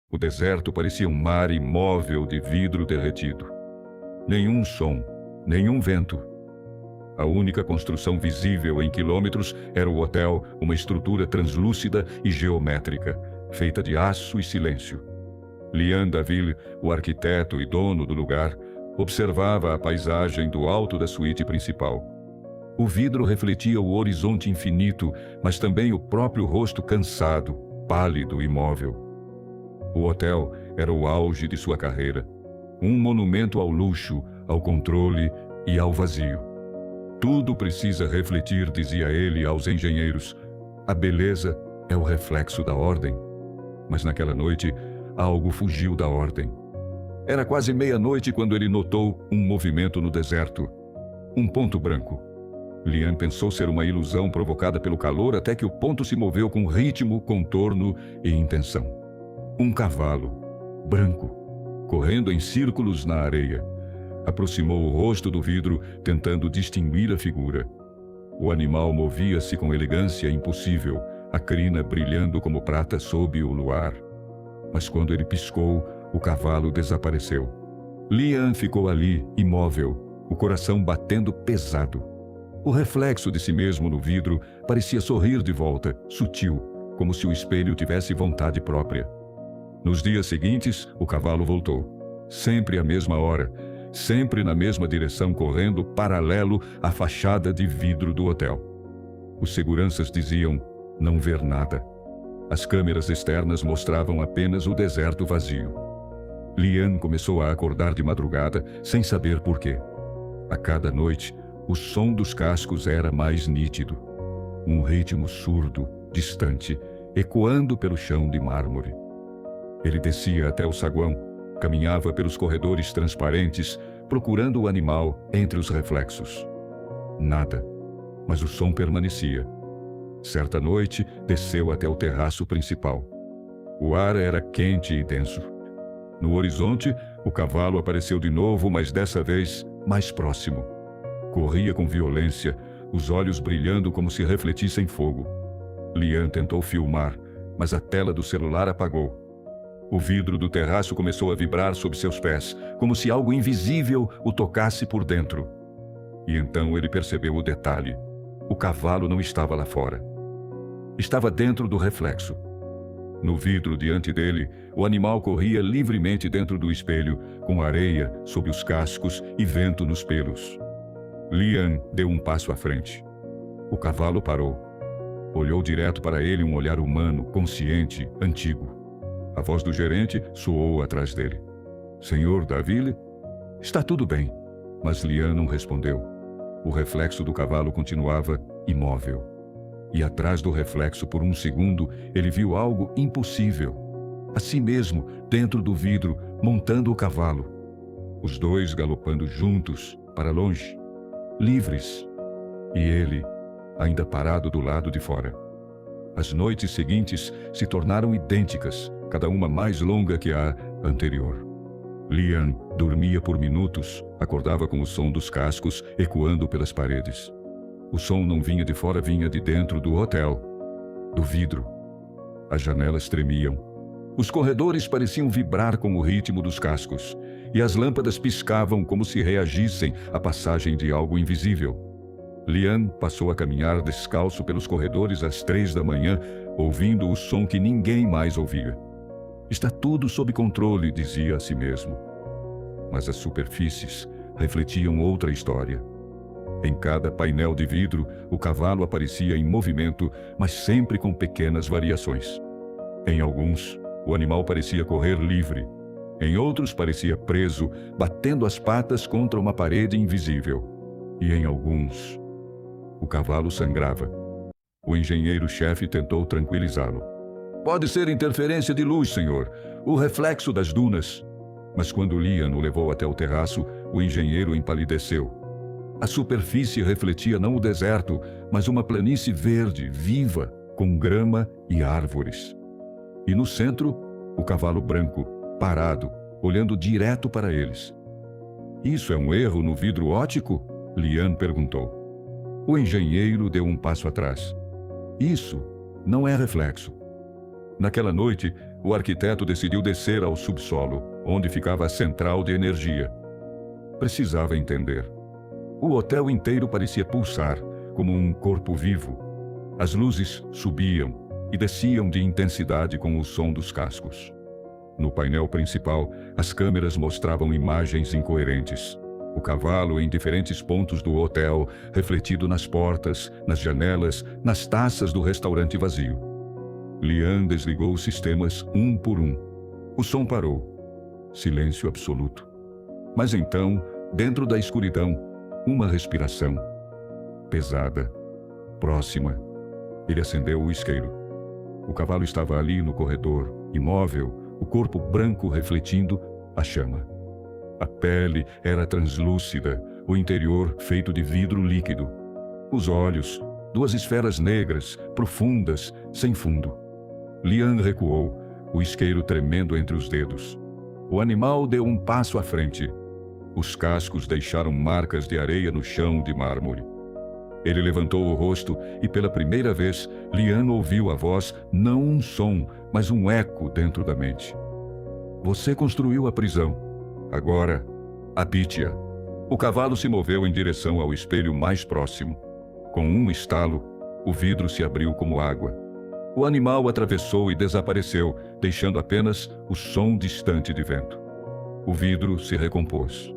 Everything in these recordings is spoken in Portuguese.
O deserto parecia um mar imóvel de vidro derretido. Nenhum som, nenhum vento. A única construção visível em quilômetros era o hotel, uma estrutura translúcida e geométrica, feita de aço e silêncio. Lian Daville, o arquiteto e dono do lugar, observava a paisagem do alto da suíte principal. O vidro refletia o horizonte infinito, mas também o próprio rosto cansado, pálido e móvel. O hotel era o auge de sua carreira, um monumento ao luxo, ao controle e ao vazio. Tudo precisa refletir, dizia ele aos engenheiros. A beleza é o reflexo da ordem. Mas naquela noite, algo fugiu da ordem. Era quase meia-noite quando ele notou um movimento no deserto. Um ponto branco. Lian pensou ser uma ilusão provocada pelo calor até que o ponto se moveu com ritmo, contorno e intenção. Um cavalo, branco, correndo em círculos na areia. Aproximou o rosto do vidro, tentando distinguir a figura. O animal movia-se com elegância impossível, a crina brilhando como prata sob o luar. Mas quando ele piscou, o cavalo desapareceu. Lian ficou ali, imóvel, o coração batendo pesado. O reflexo de si mesmo no vidro parecia sorrir de volta, sutil, como se o espelho tivesse vontade própria. Nos dias seguintes, o cavalo voltou. Sempre à mesma hora, sempre na mesma direção, correndo paralelo à fachada de vidro do hotel. Os seguranças diziam não ver nada. As câmeras externas mostravam apenas o deserto vazio. Lian começou a acordar de madrugada, sem saber por quê. A cada noite, o som dos cascos era mais nítido. Um ritmo surdo, distante, ecoando pelo chão de mármore. Ele descia até o saguão, caminhava pelos corredores transparentes, procurando o animal entre os reflexos. Nada, mas o som permanecia. Certa noite, desceu até o terraço principal. O ar era quente e denso. No horizonte, o cavalo apareceu de novo, mas dessa vez mais próximo. Corria com violência, os olhos brilhando como se refletissem fogo. Lian tentou filmar, mas a tela do celular apagou. O vidro do terraço começou a vibrar sob seus pés, como se algo invisível o tocasse por dentro. E então ele percebeu o detalhe. O cavalo não estava lá fora. Estava dentro do reflexo. No vidro diante dele, o animal corria livremente dentro do espelho, com areia sob os cascos e vento nos pelos. Lian deu um passo à frente. O cavalo parou. Olhou direto para ele, um olhar humano, consciente, antigo. A voz do gerente soou atrás dele. Senhor Daville? Está tudo bem. Mas Lian não respondeu. O reflexo do cavalo continuava imóvel. E atrás do reflexo, por um segundo, ele viu algo impossível. A si mesmo, dentro do vidro, montando o cavalo. Os dois galopando juntos, para longe. Livres. E ele, ainda parado do lado de fora. As noites seguintes se tornaram idênticas, cada uma mais longa que a anterior. Lian dormia por minutos, acordava com o som dos cascos ecoando pelas paredes. O som não vinha de fora, vinha de dentro do hotel, do vidro. As janelas tremiam. Os corredores pareciam vibrar com o ritmo dos cascos, e as lâmpadas piscavam como se reagissem à passagem de algo invisível. Lian passou a caminhar descalço pelos corredores às 3 da manhã, ouvindo o som que ninguém mais ouvia. Está tudo sob controle, dizia a si mesmo. Mas as superfícies refletiam outra história. Em cada painel de vidro, o cavalo aparecia em movimento, mas sempre com pequenas variações. Em alguns, o animal parecia correr livre. Em outros, parecia preso, batendo as patas contra uma parede invisível. E em alguns, o cavalo sangrava. O engenheiro-chefe tentou tranquilizá-lo. Pode ser interferência de luz, senhor. O reflexo das dunas. Mas quando Lian o levou até o terraço, o engenheiro empalideceu. A superfície refletia não o deserto, mas uma planície verde, viva, com grama e árvores. E no centro, o cavalo branco, parado, olhando direto para eles. Isso é um erro no vidro óptico? Lian perguntou. O engenheiro deu um passo atrás. Isso não é reflexo. Naquela noite, o arquiteto decidiu descer ao subsolo, onde ficava a central de energia. Precisava entender. O hotel inteiro parecia pulsar, como um corpo vivo. As luzes subiam e desciam de intensidade com o som dos cascos. No painel principal, as câmeras mostravam imagens incoerentes. O cavalo em diferentes pontos do hotel, refletido nas portas, nas janelas, nas taças do restaurante vazio. Lian desligou os sistemas um por um. O som parou. Silêncio absoluto. Mas então, dentro da escuridão, uma respiração. Pesada. Próxima. Ele acendeu o isqueiro. O cavalo estava ali no corredor, imóvel, o corpo branco refletindo a chama. A pele era translúcida, o interior feito de vidro líquido. Os olhos, duas esferas negras, profundas, sem fundo. Lian recuou, o isqueiro tremendo entre os dedos. O animal deu um passo à frente. Os cascos deixaram marcas de areia no chão de mármore. Ele levantou o rosto e, pela primeira vez, Lian ouviu a voz, não um som, mas um eco dentro da mente. Você construiu a prisão. Agora, habite-a. O cavalo se moveu em direção ao espelho mais próximo. Com um estalo, o vidro se abriu como água. O animal atravessou e desapareceu, deixando apenas o som distante de vento. O vidro se recompôs.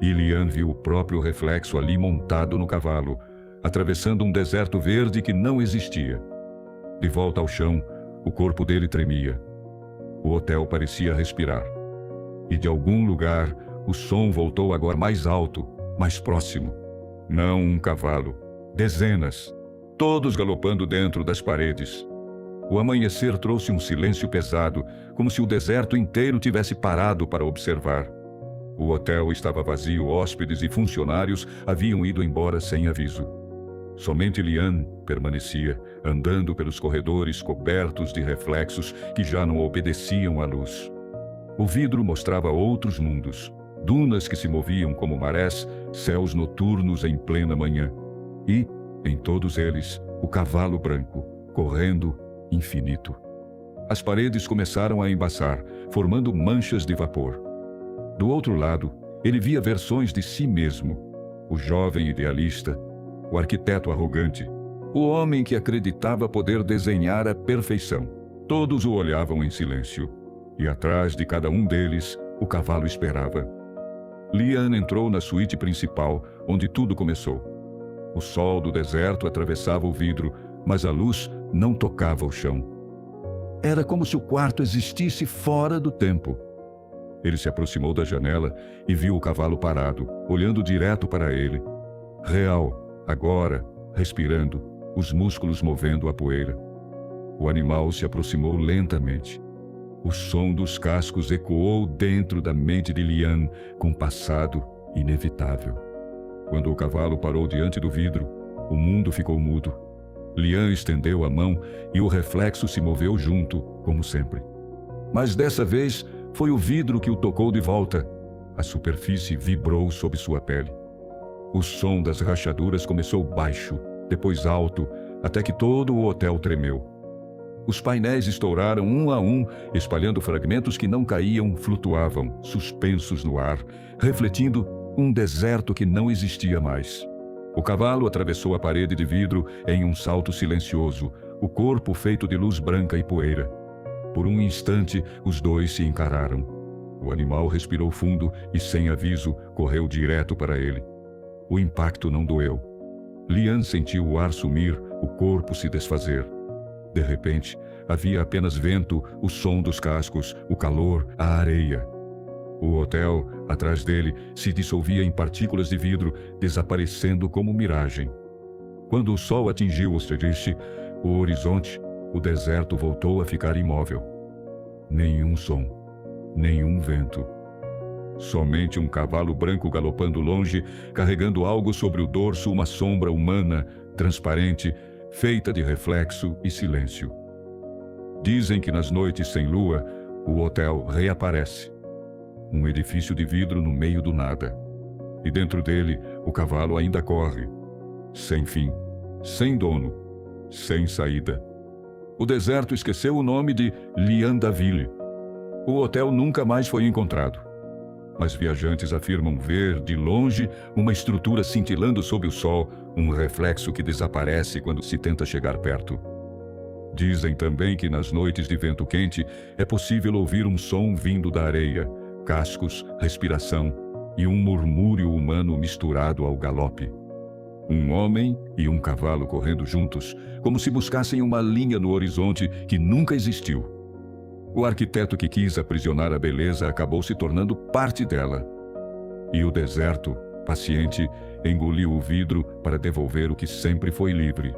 E Lian viu o próprio reflexo ali montado no cavalo, atravessando um deserto verde que não existia. De volta ao chão, o corpo dele tremia. O hotel parecia respirar. E de algum lugar, o som voltou agora mais alto, mais próximo. Não um cavalo, dezenas, todos galopando dentro das paredes. O amanhecer trouxe um silêncio pesado, como se o deserto inteiro tivesse parado para observar. O hotel estava vazio, hóspedes e funcionários haviam ido embora sem aviso. Somente Lian permanecia, andando pelos corredores cobertos de reflexos que já não obedeciam à luz. O vidro mostrava outros mundos, dunas que se moviam como marés, céus noturnos em plena manhã. E, em todos eles, o cavalo branco, correndo infinito. As paredes começaram a embaçar, formando manchas de vapor. Do outro lado, ele via versões de si mesmo. O jovem idealista, o arquiteto arrogante, o homem que acreditava poder desenhar a perfeição. Todos o olhavam em silêncio. E atrás de cada um deles, o cavalo esperava. Lian entrou na suíte principal, onde tudo começou. O sol do deserto atravessava o vidro, mas a luz não tocava o chão. Era como se o quarto existisse fora do tempo. Ele se aproximou da janela e viu o cavalo parado, olhando direto para ele. Real, agora, respirando, os músculos movendo a poeira. O animal se aproximou lentamente. O som dos cascos ecoou dentro da mente de Lian, com passado inevitável. Quando o cavalo parou diante do vidro, o mundo ficou mudo. Lian estendeu a mão e o reflexo se moveu junto, como sempre. Mas dessa vez, foi o vidro que o tocou de volta. A superfície vibrou sob sua pele. O som das rachaduras começou baixo, depois alto, até que todo o hotel tremeu. Os painéis estouraram um a um, espalhando fragmentos que não caíam, flutuavam, suspensos no ar, refletindo um deserto que não existia mais. O cavalo atravessou a parede de vidro em um salto silencioso, o corpo feito de luz branca e poeira. Por um instante, os dois se encararam. O animal respirou fundo e, sem aviso, correu direto para ele. O impacto não doeu. Lian sentiu o ar sumir, o corpo se desfazer. De repente, havia apenas vento, o som dos cascos, o calor, a areia. O hotel, atrás dele, se dissolvia em partículas de vidro, desaparecendo como miragem. Quando o sol atingiu Osterriche, o horizonte, o deserto voltou a ficar imóvel. Nenhum som, nenhum vento. Somente um cavalo branco galopando longe, carregando algo sobre o dorso, uma sombra humana, transparente, feita de reflexo e silêncio. Dizem que nas noites sem lua, o hotel reaparece. Um edifício de vidro no meio do nada. E dentro dele, o cavalo ainda corre. Sem fim, sem dono, sem saída. O deserto esqueceu o nome de Liandaville. O hotel nunca mais foi encontrado. Mas viajantes afirmam ver, de longe, uma estrutura cintilando sob o sol, um reflexo que desaparece quando se tenta chegar perto. Dizem também que nas noites de vento quente é possível ouvir um som vindo da areia, cascos, respiração e um murmúrio humano misturado ao galope. Um homem e um cavalo correndo juntos, como se buscassem uma linha no horizonte que nunca existiu. O arquiteto que quis aprisionar a beleza acabou se tornando parte dela. E o deserto, paciente, engoliu o vidro para devolver o que sempre foi livre: